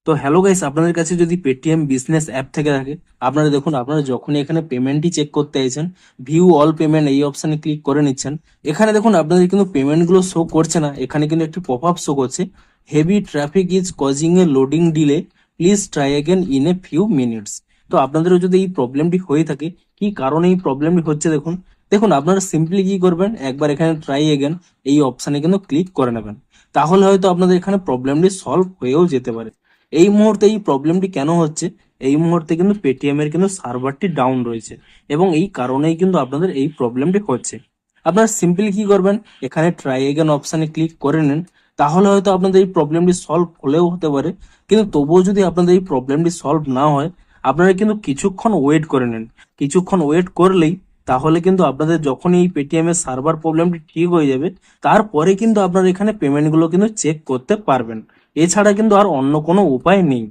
তো hello guys, আপনাদের কাছে যদি পেটিএম বিজনেস অ্যাপ থেকে থাকে, আপনারা দেখুন, আপনারা যখনই এখানে পেমেন্টই চেক করতে চাইছেন, ভিউ অল পেমেন্ট এই অপশনে ক্লিক করে নিচ্ছেন। এখানে দেখুন আপনাদের কিন্তু পেমেন্ট গুলো শো করছে না, এখানে কিন্তু একটি পপ আপ শো করছে, heavy traffic is causing A loading delay, please try again in a few minutes. তো আপনাদেরও যদি এই প্রবলেমটি হয়ে থাকে, কি কারণে এই প্রবলেমটি হচ্ছে দেখুন। দেখুন আপনারা সিম্পলি কি করবেন, একবার এখানে ট্রাই অ্যাগেন এই অপশনে কিন্তু ক্লিক করে নেবেন। তাহলে হয়তো আপনাদের এখানে প্রবলেমটি সলভ হয়েও যেতে পারে। এই মুহূর্তে এই প্রবলেমটি কেন হচ্ছে, এই মুহূর্তে কিন্তু পেটিএম এর কিন্তু সার্ভারটি ডাউন রয়েছে, এবং এই কারণেই কিন্তু আপনাদের এই প্রবলেমটি হচ্ছে। আপনারা সিম্পলি কি করবেন, এখানে ট্রাই এগেন অপশনে ক্লিক করে নেন। তাহলে হয়তো আপনাদের এই প্রবলেমটি সলভ হলেও হতে পারে, কিন্তু তবুও যদি আপনাদের এই প্রবলেমটি সলভ না হয়, আপনারা কিন্তু কিছুক্ষণ ওয়েট করে নেন। কিছুক্ষণ ওয়েট করলেই তাহলে কিন্তু আপনাদের যখনই এই পেটিএম এর সার্ভার প্রবলেমটি ঠিক হয়ে যাবে, তারপরে কিন্তু আপনারা এখানে পেমেন্টগুলো কিন্তু চেক করতে পারবেন। এছাড়া কিন্তু আর অন্য কোনো উপায় নেই।